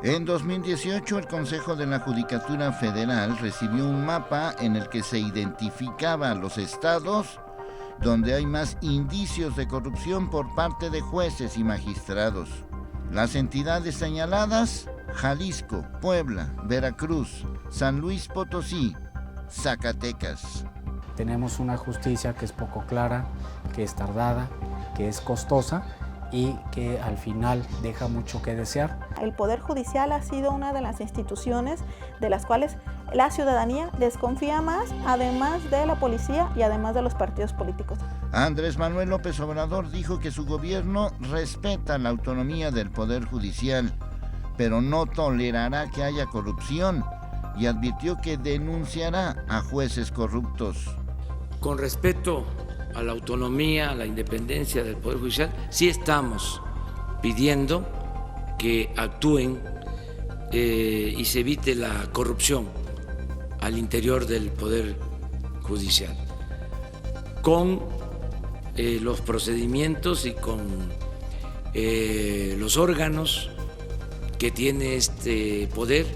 En 2018, el Consejo de la Judicatura Federal recibió un mapa en el que se identificaban los estados donde hay más indicios de corrupción por parte de jueces y magistrados. Las entidades señaladas: Jalisco, Puebla, Veracruz, San Luis Potosí, Zacatecas. Tenemos una justicia que es poco clara, que es tardada, que es costosa y que al final deja mucho que desear. El Poder Judicial ha sido una de las instituciones de las cuales la ciudadanía desconfía más, además de la policía y además de los partidos políticos. Andrés Manuel López Obrador dijo que su gobierno respeta la autonomía del Poder Judicial, pero no tolerará que haya corrupción, y advirtió que denunciará a jueces corruptos. Con respecto a la autonomía, a la independencia del Poder Judicial, sí estamos pidiendo que actúen y se evite la corrupción al interior del Poder Judicial, con los procedimientos y con los órganos que tiene este poder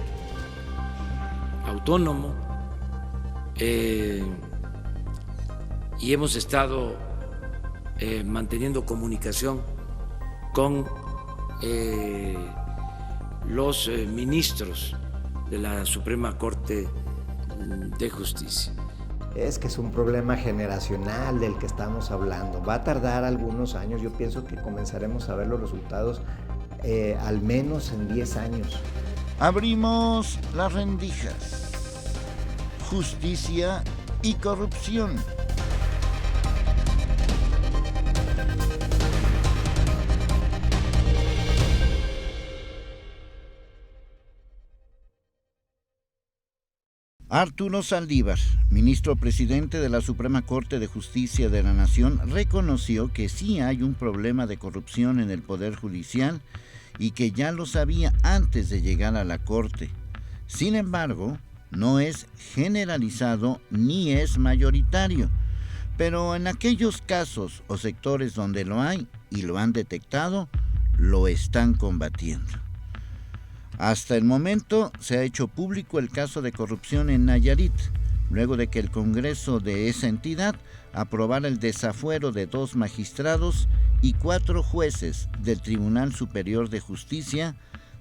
autónomo, y hemos estado manteniendo comunicación con los ministros de la Suprema Corte de Justicia. Es que es un problema generacional del que estamos hablando. Va a tardar algunos años. Yo pienso que comenzaremos a ver los resultados al menos en 10 años. Abrimos las rendijas. Justicia y corrupción. Arturo Saldívar, ministro presidente de la Suprema Corte de Justicia de la Nación, reconoció que sí hay un problema de corrupción en el Poder Judicial y que ya lo sabía antes de llegar a la Corte. Sin embargo, no es generalizado ni es mayoritario, pero en aquellos casos o sectores donde lo hay y lo han detectado, lo están combatiendo. Hasta el momento se ha hecho público el caso de corrupción en Nayarit, luego de que el Congreso de esa entidad aprobara el desafuero de 2 magistrados y 4 jueces del Tribunal Superior de Justicia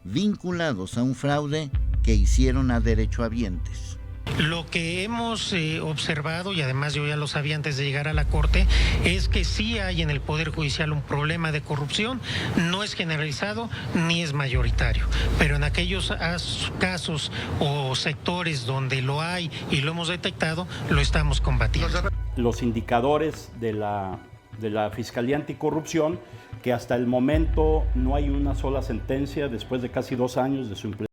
vinculados a un fraude que hicieron a derechohabientes. Lo que hemos observado, y además yo ya lo sabía antes de llegar a la Corte, es que sí hay en el Poder Judicial un problema de corrupción. No es generalizado ni es mayoritario, pero en aquellos casos o sectores donde lo hay y lo hemos detectado, lo estamos combatiendo. Los indicadores de la Fiscalía Anticorrupción, que hasta el momento no hay una sola sentencia después de casi 2 años de su implementación.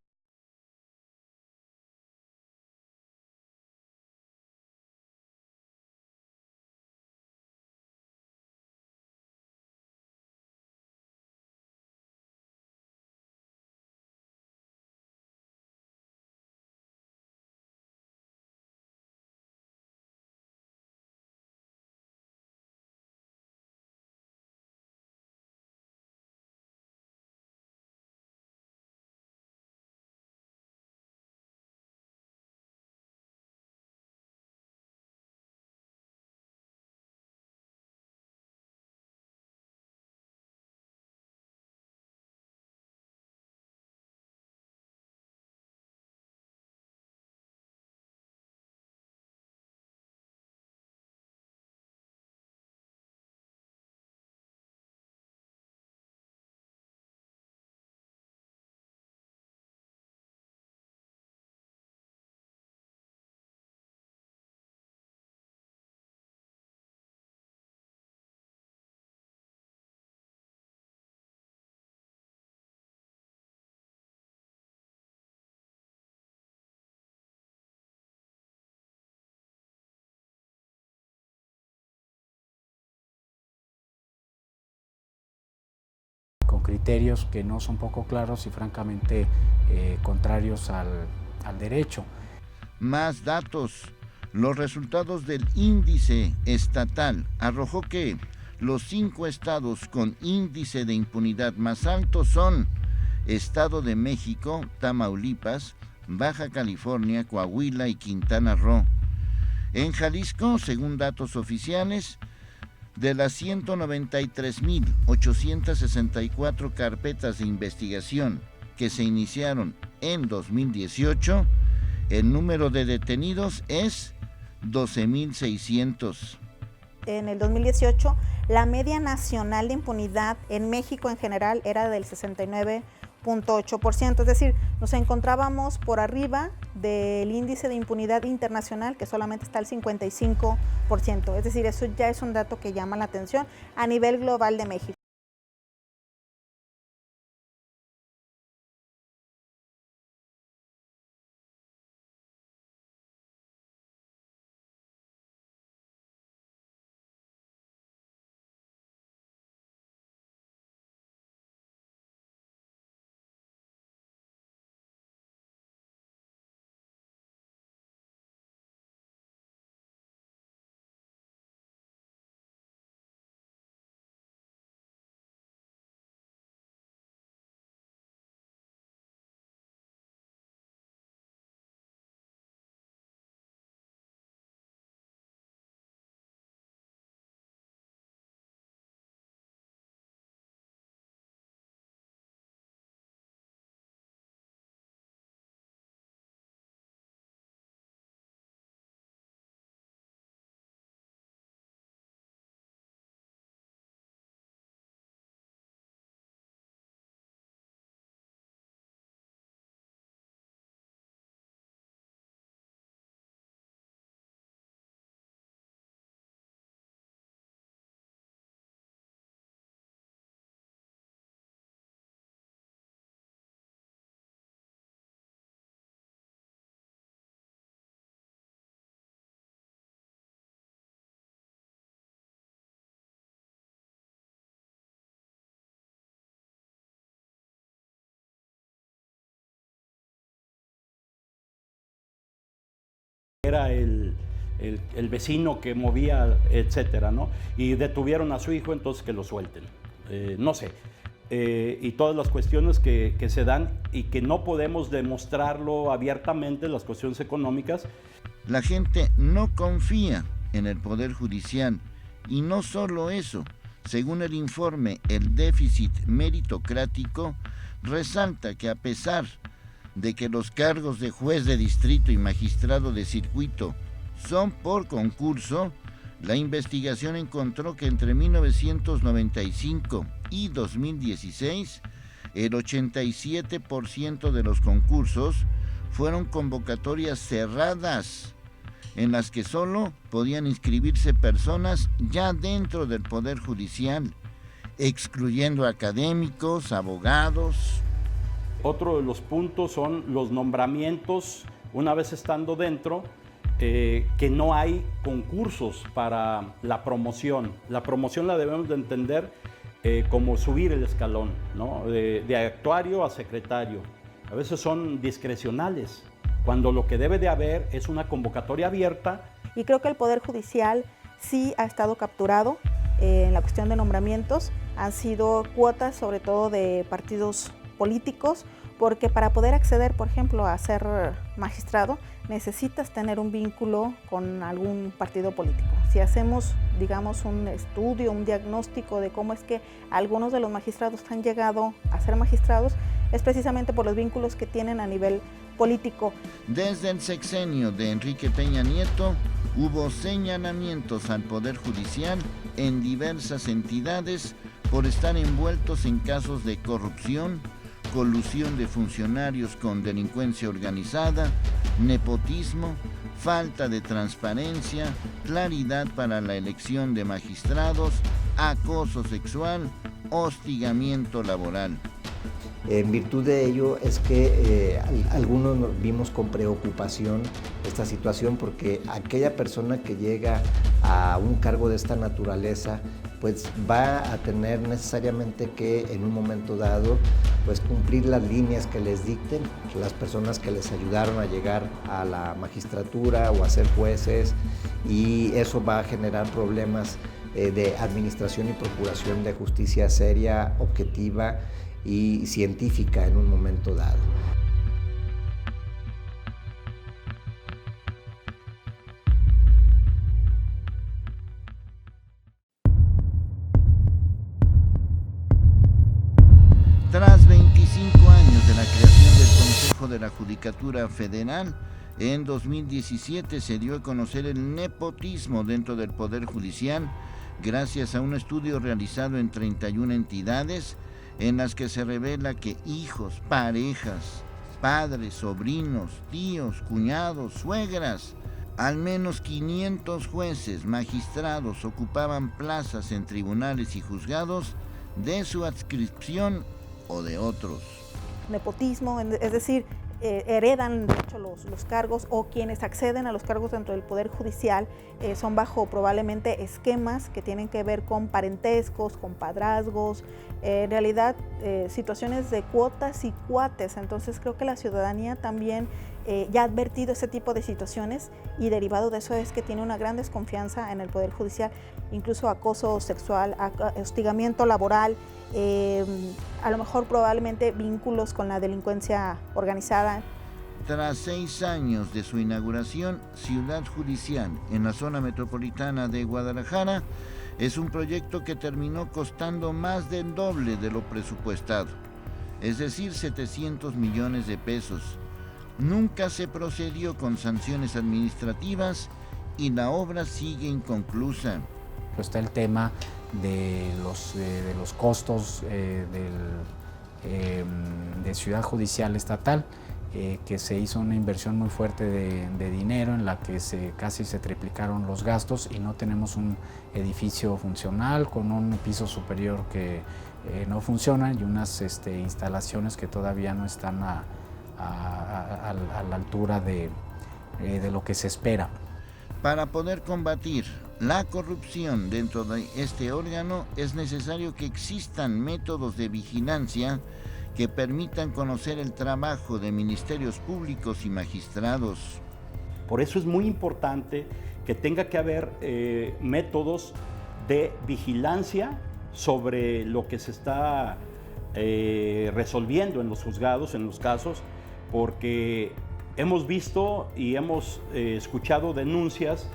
Con criterios que no son poco claros y francamente contrarios al derecho. Más datos. Los resultados del índice estatal arrojó que los 5 estados con índice de impunidad más alto son Estado de México, Tamaulipas, Baja California, Coahuila y Quintana Roo. En Jalisco, según datos oficiales, de las 193.864 carpetas de investigación que se iniciaron en 2018, el número de detenidos es 12.600. En el 2018, la media nacional de impunidad en México en general era del 69.8%, es decir, nos encontrábamos por arriba del índice de impunidad internacional, que solamente está al 55%, es decir, eso ya es un dato que llama la atención a nivel global de México. Era el vecino que movía, etcétera, ¿no? Y detuvieron a su hijo, entonces que lo suelten. No sé. Y todas las cuestiones que se dan y que no podemos demostrarlo abiertamente, las cuestiones económicas. La gente no confía en el Poder Judicial y no solo eso. Según el informe El déficit meritocrático, resalta que a pesar de que los cargos de juez de distrito y magistrado de circuito son por concurso, la investigación encontró que entre 1995 y 2016, el 87% de los concursos fueron convocatorias cerradas, en las que solo podían inscribirse personas ya dentro del Poder Judicial, excluyendo académicos, abogados. Otro de los puntos son los nombramientos, una vez estando dentro, que no hay concursos para la promoción. La promoción la debemos de entender como subir el escalón, ¿no? De actuario a secretario. A veces son discrecionales, cuando lo que debe de haber es una convocatoria abierta. Y creo que el Poder Judicial sí ha estado capturado en la cuestión de nombramientos. Han sido cuotas, sobre todo de partidos políticos, porque para poder acceder, por ejemplo, a ser magistrado, necesitas tener un vínculo con algún partido político. Si hacemos, digamos, un estudio, un diagnóstico de cómo es que algunos de los magistrados han llegado a ser magistrados, es precisamente por los vínculos que tienen a nivel político. Desde el sexenio de Enrique Peña Nieto, hubo señalamientos al Poder Judicial en diversas entidades por estar envueltos en casos de corrupción, colusión de funcionarios con delincuencia organizada, nepotismo, falta de transparencia, claridad para la elección de magistrados, acoso sexual, hostigamiento laboral. En virtud de ello es que algunos nos vimos con preocupación esta situación, porque aquella persona que llega a un cargo de esta naturaleza pues va a tener necesariamente que en un momento dado pues cumplir las líneas que les dicten las personas que les ayudaron a llegar a la magistratura o a ser jueces, y eso va a generar problemas de administración y procuración de justicia seria, objetiva y científica en un momento dado. Tras 25 años de la creación del Consejo de la Judicatura Federal, en 2017 se dio a conocer el nepotismo dentro del Poder Judicial gracias a un estudio realizado en 31 entidades en las que se revela que hijos, parejas, padres, sobrinos, tíos, cuñados, suegras, al menos 500 jueces, magistrados ocupaban plazas en tribunales y juzgados de su adscripción o de otros. Nepotismo, es decir, heredan de hecho los cargos, o quienes acceden a los cargos dentro del Poder Judicial son bajo probablemente esquemas que tienen que ver con parentescos, con padrazgos, en realidad situaciones de cuotas y cuates. Entonces creo que la ciudadanía también ya ha advertido ese tipo de situaciones, y derivado de eso es que tiene una gran desconfianza en el Poder Judicial, incluso acoso sexual, hostigamiento laboral, a lo mejor probablemente vínculos con la delincuencia organizada. Tras 6 años de su inauguración, Ciudad Judicial, en la zona metropolitana de Guadalajara, es un proyecto que terminó costando más del doble de lo presupuestado, es decir, 700 millones de pesos. Nunca se procedió con sanciones administrativas y la obra sigue inconclusa. Está el tema de los costos de Ciudad Judicial Estatal, que se hizo una inversión muy fuerte de dinero en la que casi se triplicaron los gastos, y no tenemos un edificio funcional con un piso superior que no funciona, y unas instalaciones que todavía no están a la altura de lo que se espera. Para poder combatir la corrupción dentro de este órgano es necesario que existan métodos de vigilancia que permitan conocer el trabajo de ministerios públicos y magistrados. Por eso es muy importante que tenga que haber métodos de vigilancia sobre lo que se está resolviendo en los juzgados, en los casos, porque hemos visto y hemos escuchado denuncias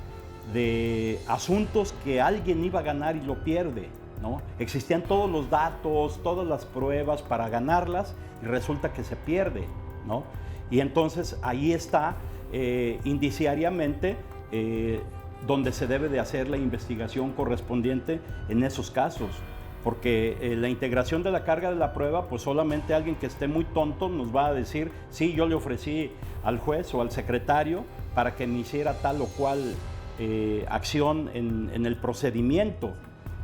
de asuntos que alguien iba a ganar y lo pierde, ¿no? Existían todos los datos, todas las pruebas para ganarlas, y resulta que se pierde, ¿no? Y entonces ahí está indiciariamente donde se debe de hacer la investigación correspondiente en esos casos. Porque la integración de la carga de la prueba, pues solamente alguien que esté muy tonto nos va a decir, sí, yo le ofrecí al juez o al secretario para que me hiciera tal o cual acción en el procedimiento.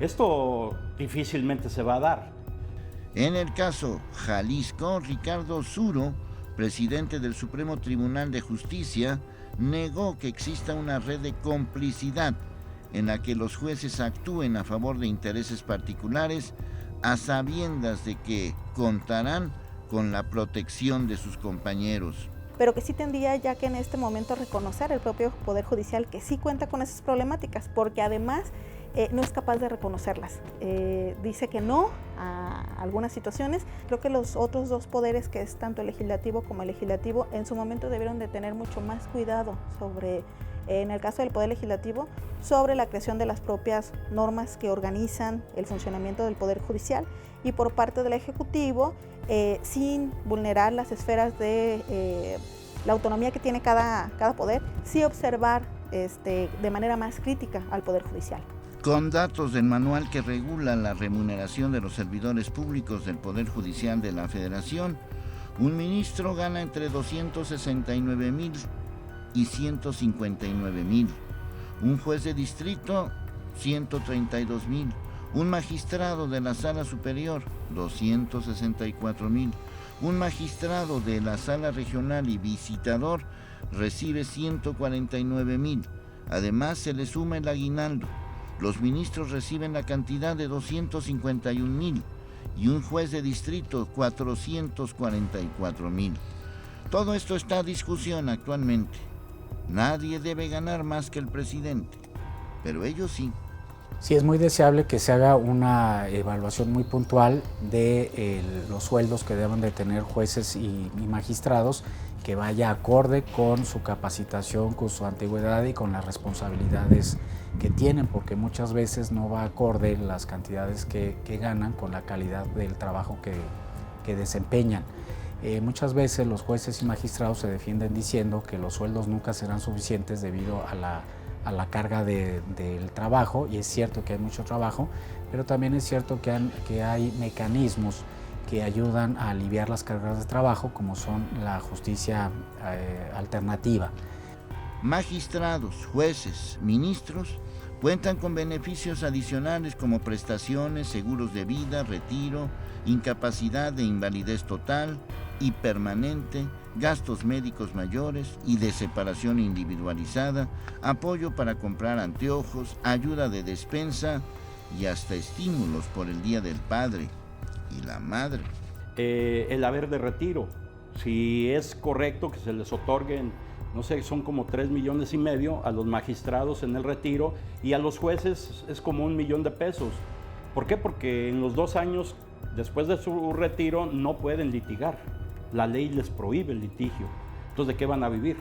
Esto difícilmente se va a dar. En el caso Jalisco, Ricardo Zuro, presidente del Supremo Tribunal de Justicia, negó que exista una red de complicidad en la que los jueces actúen a favor de intereses particulares a sabiendas de que contarán con la protección de sus compañeros. Pero que sí tendría ya que en este momento reconocer el propio Poder Judicial que sí cuenta con esas problemáticas, porque además no es capaz de reconocerlas. Dice que no a algunas situaciones. Creo que los otros dos poderes, que es tanto el legislativo como el legislativo, en su momento debieron de tener mucho más cuidado sobre, en el caso del Poder Legislativo, sobre la creación de las propias normas que organizan el funcionamiento del Poder Judicial, y por parte del Ejecutivo, sin vulnerar las esferas de la autonomía que tiene cada poder, sí observar de manera más crítica al Poder Judicial. Con datos del manual que regula la remuneración de los servidores públicos del Poder Judicial de la Federación, un ministro gana entre 269,000 y 159,000, un juez de distrito 132,000, un magistrado de la Sala Superior 264,000, un magistrado de la Sala Regional y visitador recibe 149,000. Además se le suma el aguinaldo. Los ministros reciben la cantidad de 251,000 y un juez de distrito 444,000. Todo esto está a discusión actualmente. Nadie debe ganar más que el presidente, pero ellos sí. Sí, es muy deseable que se haga una evaluación muy puntual de los sueldos que deben de tener jueces y magistrados, que vaya acorde con su capacitación, con su antigüedad y con las responsabilidades que tienen, porque muchas veces no va acorde las cantidades que ganan con la calidad del trabajo que desempeñan. Muchas veces los jueces y magistrados se defienden diciendo que los sueldos nunca serán suficientes debido a la carga del trabajo, y es cierto que hay mucho trabajo, pero también es cierto que hay mecanismos que ayudan a aliviar las cargas de trabajo, como son la justicia alternativa. Magistrados, jueces, ministros cuentan con beneficios adicionales como prestaciones, seguros de vida, retiro, incapacidad de invalidez total y permanente, gastos médicos mayores y de separación individualizada, apoyo para comprar anteojos, ayuda de despensa y hasta estímulos por el Día del Padre y la Madre. El haber de retiro, si es correcto que se les otorguen, no sé, son como 3,5 millones a los magistrados en el retiro, y a los jueces es como 1 millón de pesos. ¿Por qué? Porque en los 2 años después de su retiro no pueden litigar. La ley les prohíbe el litigio. Entonces, ¿de qué van a vivir?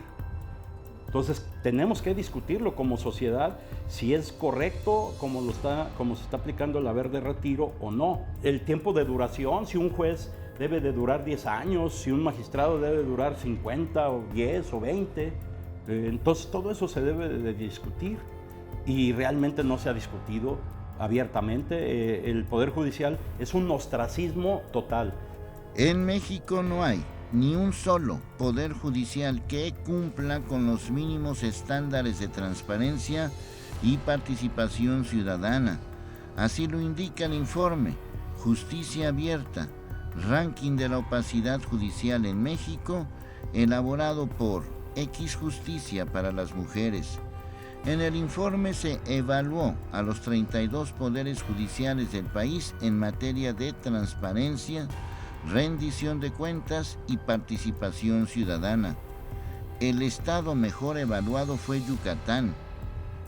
Entonces, tenemos que discutirlo como sociedad, si es correcto como se está aplicando el haber de retiro o no. El tiempo de duración, si un juez debe de durar 10 años, si un magistrado debe de durar 50 o 10 o 20. Entonces, todo eso se debe de discutir, y realmente no se ha discutido abiertamente. El Poder Judicial es un ostracismo total. En México no hay ni un solo poder judicial que cumpla con los mínimos estándares de transparencia y participación ciudadana. Así lo indica el informe Justicia Abierta, Ranking de la Opacidad Judicial en México, elaborado por X Justicia para las Mujeres. En el informe se evaluó a los 32 poderes judiciales del país en materia de transparencia, rendición de cuentas y participación ciudadana. El estado mejor evaluado fue Yucatán,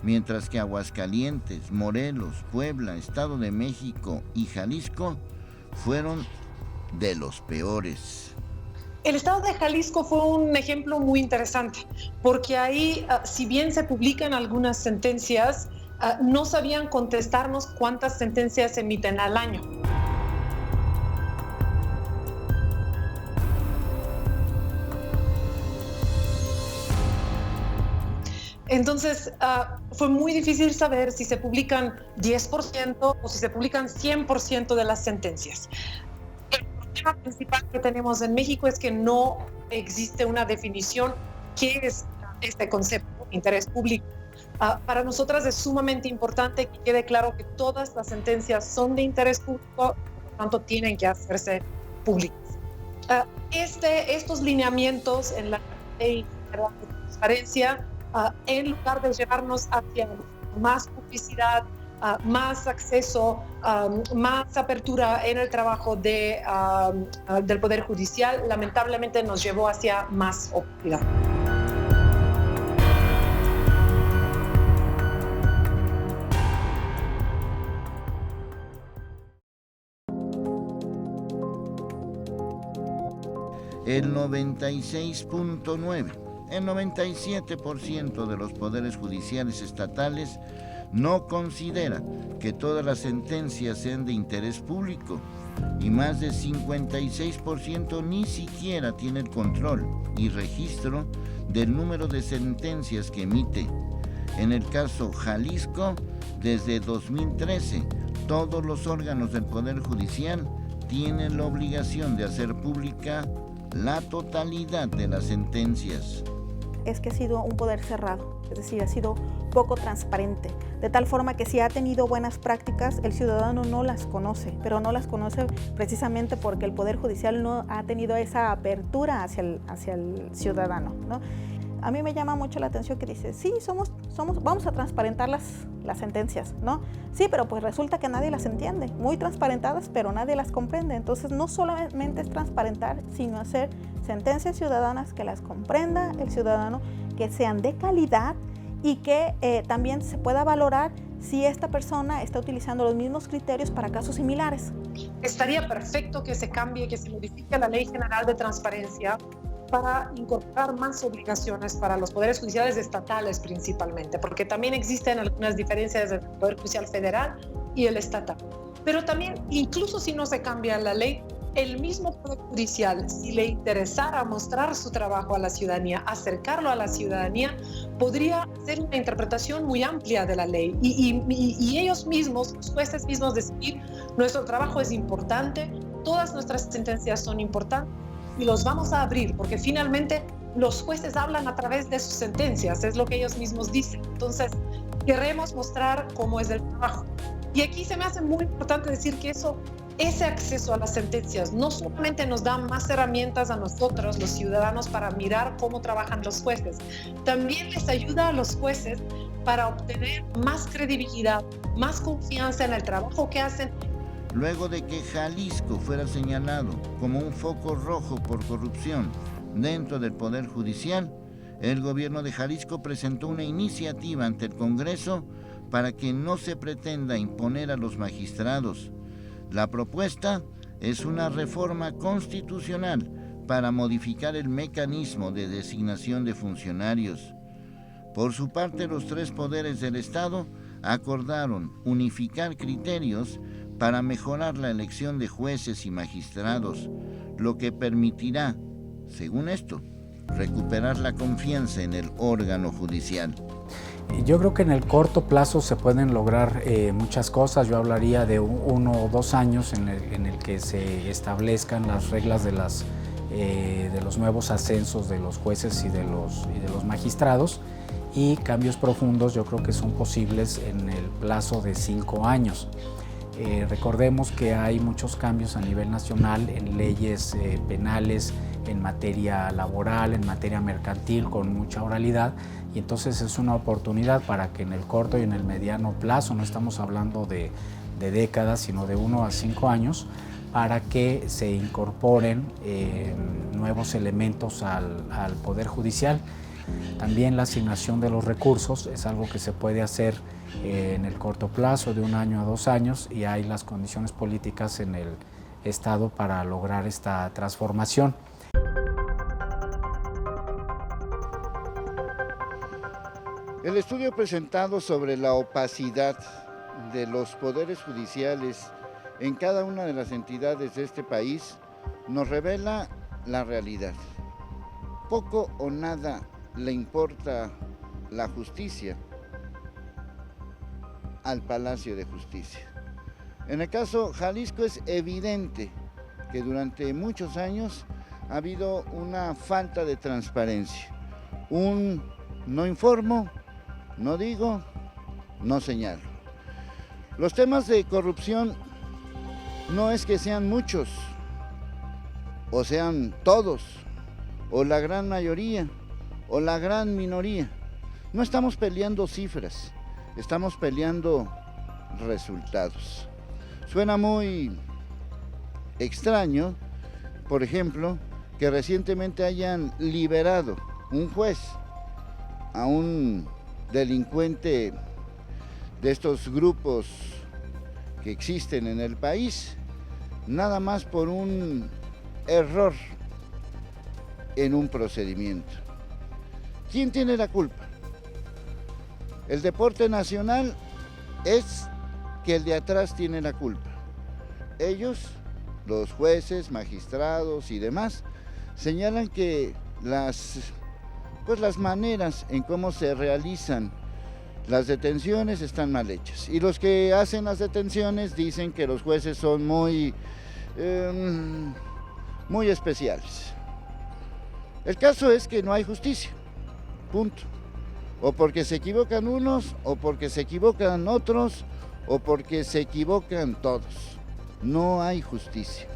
mientras que Aguascalientes, Morelos, Puebla, Estado de México y Jalisco fueron de los peores. El estado de Jalisco fue un ejemplo muy interesante, porque ahí, si bien se publican algunas sentencias, no sabían contestarnos cuántas sentencias se emiten al año. Entonces, fue muy difícil saber si se publican 10% o si se publican 100% de las sentencias. El problema principal que tenemos en México es que no existe una definición qué es este concepto, interés público. Para nosotras es sumamente importante que quede claro que todas las sentencias son de interés público, por lo tanto tienen que hacerse públicas. Estos lineamientos en la ley de transparencia, en lugar de llevarnos hacia más publicidad, más acceso, más apertura en el trabajo del Poder Judicial, lamentablemente nos llevó hacia más opacidad. El 96.9%. El 97% de los poderes judiciales estatales no considera que todas las sentencias sean de interés público, y más del 56% ni siquiera tiene el control y registro del número de sentencias que emite. En el caso Jalisco, desde 2013, todos los órganos del Poder Judicial tienen la obligación de hacer pública la totalidad de las sentencias. Es que ha sido un poder cerrado, es decir, ha sido poco transparente, de tal forma que si ha tenido buenas prácticas, el ciudadano no las conoce, pero no las conoce precisamente porque el Poder Judicial no ha tenido esa apertura hacia el ciudadano, ¿no? A mí me llama mucho la atención que dice, sí, vamos a transparentar las sentencias, ¿no? Sí, pero pues resulta que nadie las entiende, muy transparentadas, pero nadie las comprende. Entonces no solamente es transparentar, sino hacer sentencias ciudadanas que las comprenda el ciudadano, que sean de calidad y que también se pueda valorar si esta persona está utilizando los mismos criterios para casos similares. Estaría perfecto que se cambie, que se modifique la Ley General de Transparencia para incorporar más obligaciones para los poderes judiciales estatales principalmente, porque también existen algunas diferencias entre el Poder Judicial Federal y el estatal. Pero también, incluso si no se cambia la ley, el mismo Poder Judicial, si le interesara mostrar su trabajo a la ciudadanía, acercarlo a la ciudadanía, podría hacer una interpretación muy amplia de la ley y ellos mismos, los jueces mismos, decidir: nuestro trabajo es importante, todas nuestras sentencias son importantes y los vamos a abrir, porque finalmente los jueces hablan a través de sus sentencias, es lo que ellos mismos dicen. Entonces, queremos mostrar cómo es el trabajo. Y aquí se me hace muy importante decir que ese acceso a las sentencias no solamente nos da más herramientas a nosotros, los ciudadanos, para mirar cómo trabajan los jueces, también les ayuda a los jueces para obtener más credibilidad, más confianza en el trabajo que hacen. Luego de que Jalisco fuera señalado como un foco rojo por corrupción dentro del Poder Judicial, el gobierno de Jalisco presentó una iniciativa ante el Congreso para que no se pretenda imponer a los magistrados. La propuesta es una reforma constitucional para modificar el mecanismo de designación de funcionarios. Por su parte, los tres poderes del Estado acordaron unificar criterios para mejorar la elección de jueces y magistrados, lo que permitirá, según esto, recuperar la confianza en el órgano judicial. Yo creo que en el corto plazo se pueden lograr muchas cosas. Yo hablaría de 1 o 2 años en el que se establezcan las reglas de los nuevos ascensos de los jueces y de los magistrados, y cambios profundos yo creo que son posibles en el plazo de 5 años. Recordemos que hay muchos cambios a nivel nacional en leyes penales, en materia laboral, en materia mercantil, con mucha oralidad, y entonces es una oportunidad para que en el corto y en el mediano plazo, no estamos hablando de décadas, sino de 1 a 5 años, para que se incorporen nuevos elementos al Poder Judicial. También la asignación de los recursos es algo que se puede hacer en el corto plazo, de 1 año a 2 años, y hay las condiciones políticas en el Estado para lograr esta transformación. El estudio presentado sobre la opacidad de los poderes judiciales en cada una de las entidades de este país nos revela la realidad. Poco o nada le importa la justicia al Palacio de Justicia. En el caso Jalisco es evidente que durante muchos años ha habido una falta de transparencia. Un no informo, no digo, no señalo. Los temas de corrupción no es que sean muchos, o sean todos, o la gran mayoría, o la gran minoría. No estamos peleando cifras, estamos peleando resultados. Suena muy extraño, por ejemplo, que recientemente hayan liberado un juez a un delincuente de estos grupos que existen en el país, nada más por un error en un procedimiento. ¿Quién tiene la culpa? El deporte nacional es que el de atrás tiene la culpa. Ellos, los jueces, magistrados y demás, señalan que las maneras en cómo se realizan las detenciones están mal hechas. Y los que hacen las detenciones dicen que los jueces son muy especiales. El caso es que no hay justicia, punto. O porque se equivocan unos, o porque se equivocan otros, o porque se equivocan todos. No hay justicia.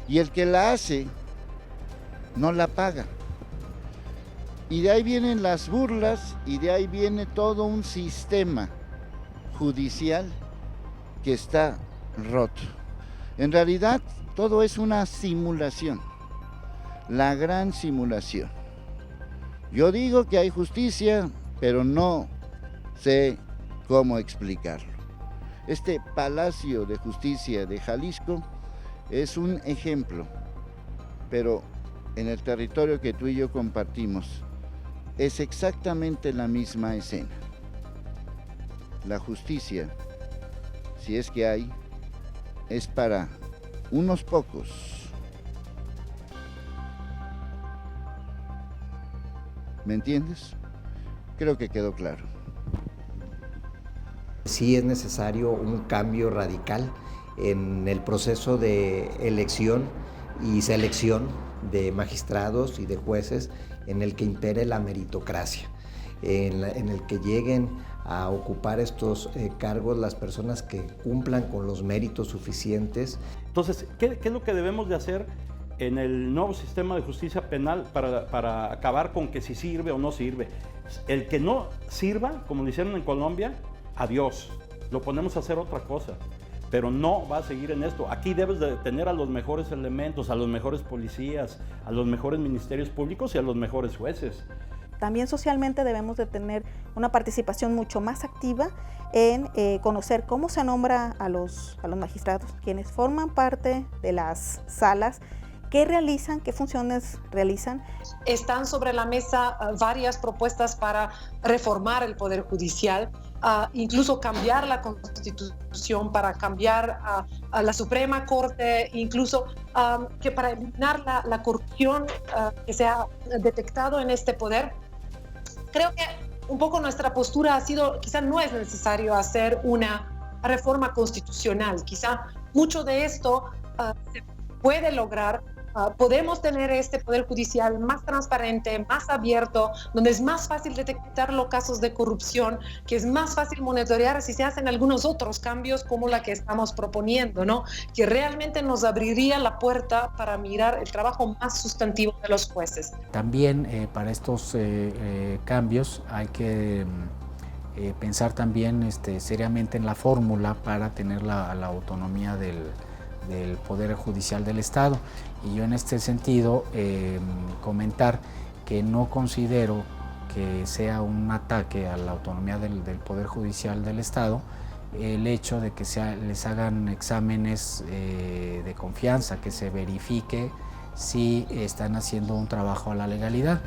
Y el que la hace, no la paga. Y de ahí vienen las burlas, y de ahí viene todo un sistema judicial que está roto. En realidad, todo es una simulación, la gran simulación. Yo digo que hay justicia, pero no sé cómo explicarlo. Este Palacio de Justicia de Jalisco es un ejemplo, pero en el territorio que tú y yo compartimos es exactamente la misma escena. La justicia, si es que hay, es para unos pocos. ¿Me entiendes? Creo que quedó claro. Sí es necesario un cambio radical en el proceso de elección y selección de magistrados y de jueces, en el que impere la meritocracia, en el que lleguen a ocupar estos cargos las personas que cumplan con los méritos suficientes. Entonces, ¿qué es lo que debemos de hacer en el nuevo sistema de justicia penal para acabar con que si sirve o no sirve? El que no sirva, como lo hicieron en Colombia, adiós, lo ponemos a hacer otra cosa, pero no va a seguir en esto. Aquí debes de tener a los mejores elementos, a los mejores policías, a los mejores ministerios públicos y a los mejores jueces. También socialmente debemos de tener una participación mucho más activa en conocer cómo se nombra a los magistrados, quienes forman parte de las salas, qué realizan, qué funciones realizan. Están sobre la mesa varias propuestas para reformar el Poder Judicial, incluso cambiar la Constitución, para cambiar a la Suprema Corte, incluso que para eliminar la corrupción que se ha detectado en este poder. Creo que un poco nuestra postura ha sido, quizá no es necesario hacer una reforma constitucional, quizá mucho de esto se puede lograr. Podemos tener este Poder Judicial más transparente, más abierto, donde es más fácil detectar los casos de corrupción, que es más fácil monitorear si se hacen algunos otros cambios como la que estamos proponiendo, ¿no? Que realmente nos abriría la puerta para mirar el trabajo más sustantivo de los jueces. También para estos cambios hay que pensar también seriamente en la fórmula para tener la autonomía del Poder Judicial del Estado. Y yo en este sentido comentar que no considero que sea un ataque a la autonomía del Poder Judicial del Estado el hecho de que les hagan exámenes de confianza, que se verifique si están haciendo un trabajo a la legalidad.